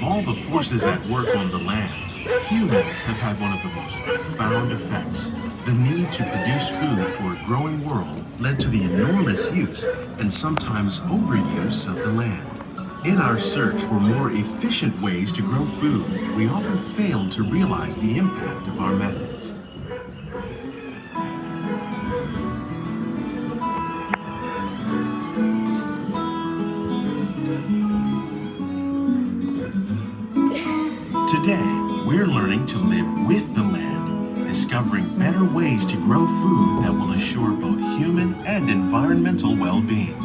all the forces at work on the land, humans have had one of the most profound effects. The need to produce food for a growing world led to the enormous use and sometimes overuse of the land. In our search for more efficient ways to grow food, we often fail to realize the impact of our methods. Today, we're learning to live with the land, discovering better ways to grow food that will assure both human and environmental well-being.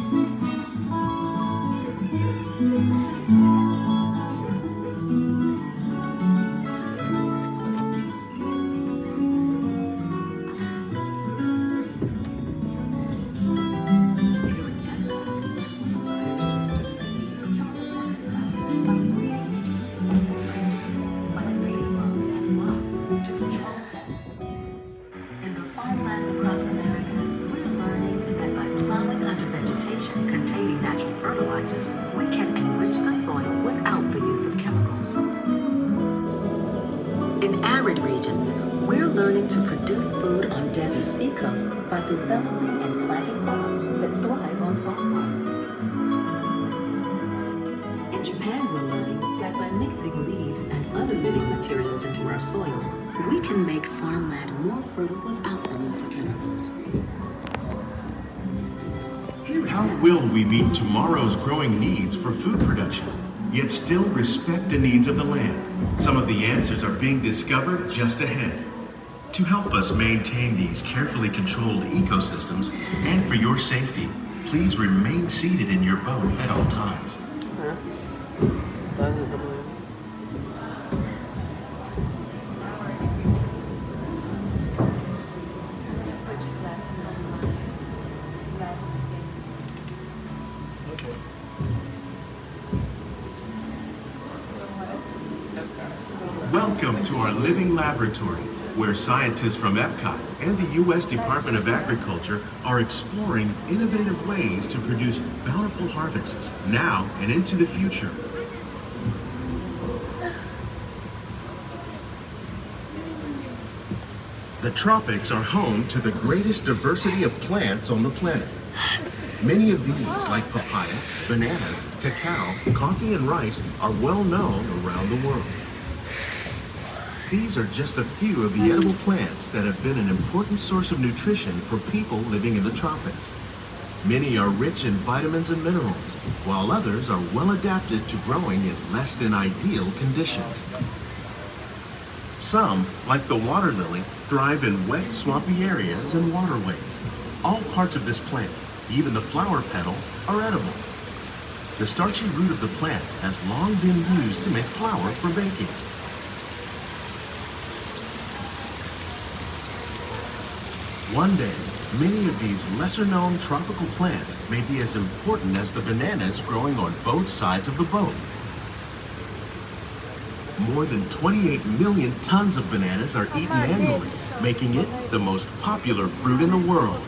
We can enrich the soil without the use of chemicals. In arid regions, we're learning to produce food on desert seacoasts by developing and planting crops that thrive on saltwater. In Japan, we're learning that by mixing leaves and other living materials into our soil, we can make farmland more fertile without the need for chemicals. How will we meet tomorrow's growing needs for food production, yet still respect the needs of the land? Some of the answers are being discovered just ahead. To help us maintain these carefully controlled ecosystems, and for your safety, please remain seated in your boat at all times. Welcome to our living laboratories, where scientists from EPCOT and the U.S. Department of Agriculture are exploring innovative ways to produce bountiful harvests now and into the future. The tropics are home to the greatest diversity of plants on the planet. Many of these, like papaya, bananas, cacao, coffee, and rice, are well known around the world. These are just a few of the edible plants that have been an important source of nutrition for people living in the tropics. Many are rich in vitamins and minerals, while others are well adapted to growing in less than ideal conditions. Some, like the water lily, thrive in wet, swampy areas and waterways. All parts of this plant, even the flower petals, are edible. The starchy root of the plant has long been used to make flour for baking. One day, many of these lesser-known tropical plants may be as important as the bananas growing on both sides of the boat. More than 28 million tons of bananas are eaten annually, making it the most popular fruit in the world.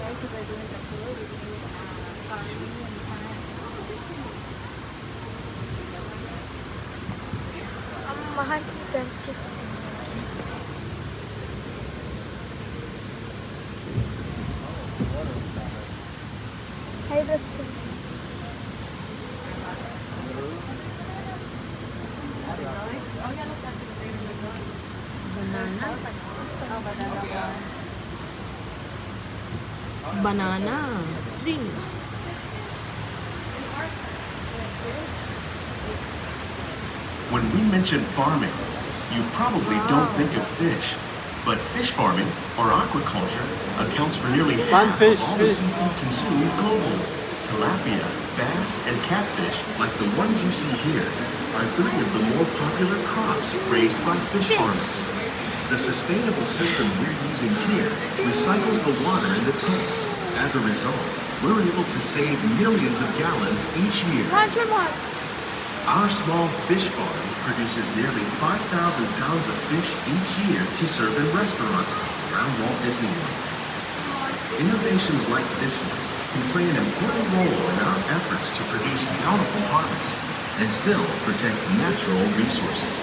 Banana tree. When we mention farming, you probably don't think of fish. But fish farming, or aquaculture, accounts for nearly half of all the seafood consumed globally. Tilapia, bass, and catfish, like the ones you see here, are three of the more popular crops raised by fish farmers. The sustainable system we're using here recycles the water in the tanks. As a result, we're able to save millions of gallons each year. Our small fish farm produces nearly 5,000 pounds of fish each year to serve in restaurants around Walt Disney World. Innovations like this one can play an important role in our efforts to produce bountiful harvests and still protect natural resources.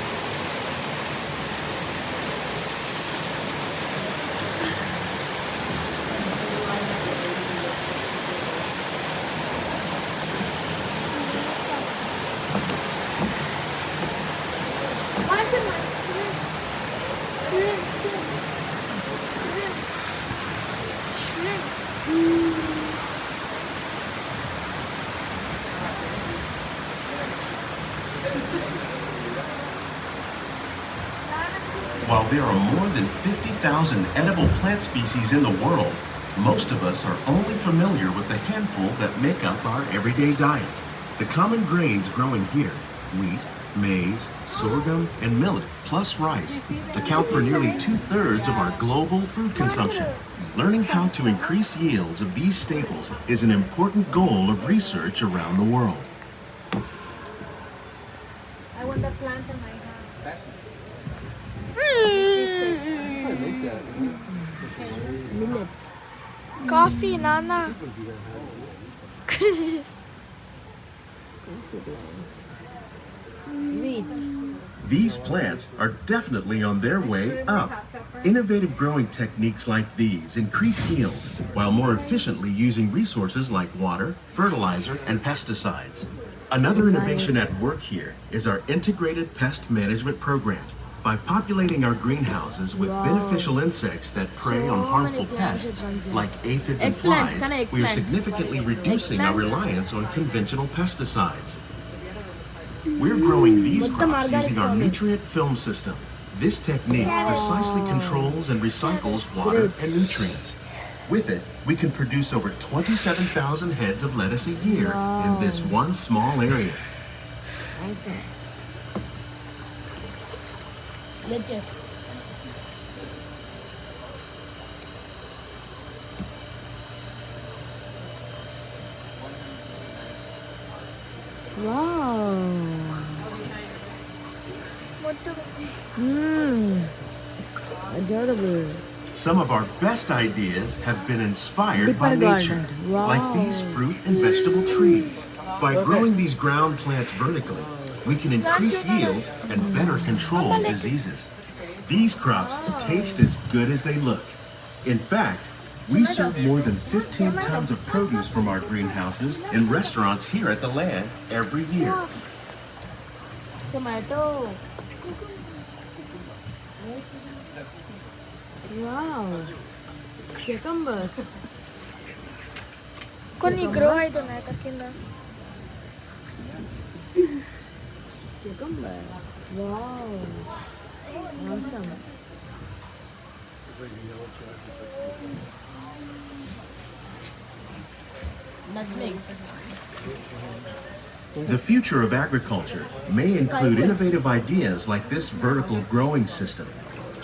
While there are more than 50,000 edible plant species in the world, most of us are only familiar with the handful that make up our everyday diet. The common grains growing here, wheat, maize, sorghum, and millet, plus rice, account for nearly 2/3 of our global food consumption. Learning how to increase yields of these staples is an important goal of research around the world. I want the plant in my house. Millets. Coffee, Nana. Wheat. These plants are definitely on their way up. Innovative growing techniques like these increase yields while more efficiently using resources like water, fertilizer, and pesticides. Another innovation at work here is our integrated pest management program. By populating our greenhouses with beneficial insects that prey on harmful pests like aphids and Eggplant, flies, kinda we are eggplant. significantly reducing our Eggplant. reliance on conventional pesticides. We're growing these What the crops using our margarita? nutrient film system. This technique precisely controls and recycles water Fruit. and nutrients. With it, we can produce over 27,000 heads of lettuce a year in this one small area. Awesome. Lettuce. Wow. Adorable. Some of our best ideas have been inspired Dipper by nature, garden. Wow. like these fruit and vegetable trees. By growing these ground plants vertically, we can increase yields and better control diseases. These crops taste as good as they look. In fact, we serve more than 15 tons of produce from our greenhouses in restaurants here at the land every year. Tomato. Wow. Cucumbers. కొన్ని grow అవుతున్నాయి అక్కడ కింద. Cucumber. Wow. Awesome. Nutmeg. The future of agriculture may include innovative ideas like this vertical growing system.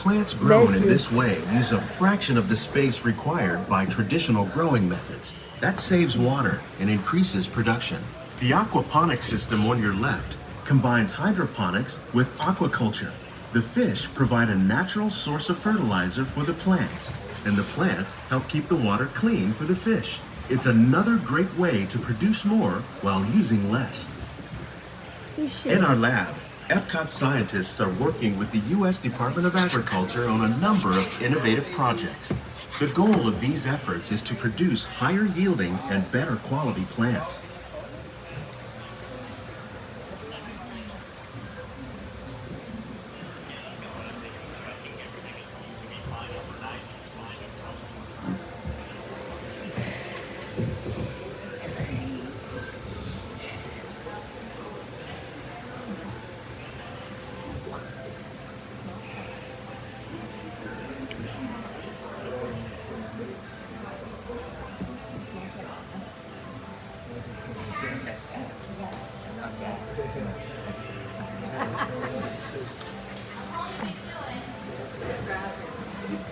Plants grown in this way use a fraction of the space required by traditional growing methods. That saves water and increases production. The aquaponics system on your left combines hydroponics with aquaculture. The fish provide a natural source of fertilizer for the plants, and the plants help keep the water clean for the fish. It's another great way to produce more while using less. Fishes. In our lab, EPCOT scientists are working with the U.S. Department of Agriculture on a number of innovative projects. The goal of these efforts is to produce higher yielding and better quality plants.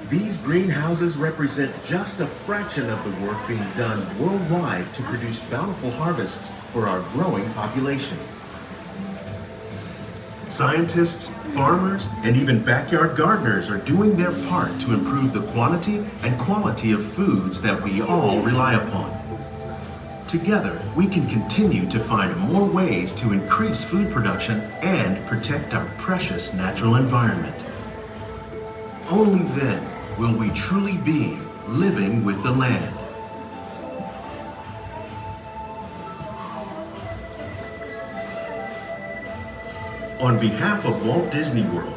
These greenhouses represent just a fraction of the work being done worldwide to produce bountiful harvests for our growing population. Scientists, farmers, and even backyard gardeners are doing their part to improve the quantity and quality of foods that we all rely upon. Together, we can continue to find more ways to increase food production and protect our precious natural environment. Only then will we truly be living with the land. On behalf of Walt Disney World,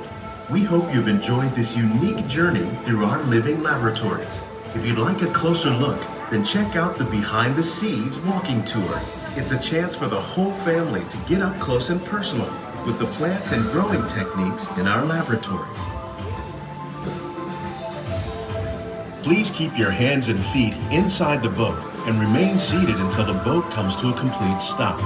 we hope you've enjoyed this unique journey through our living laboratories. If you'd like a closer look, then check out the Behind the Seeds walking tour. It's a chance for the whole family to get up close and personal with the plants and growing techniques in our laboratories. Please keep your hands and feet inside the boat and remain seated until the boat comes to a complete stop.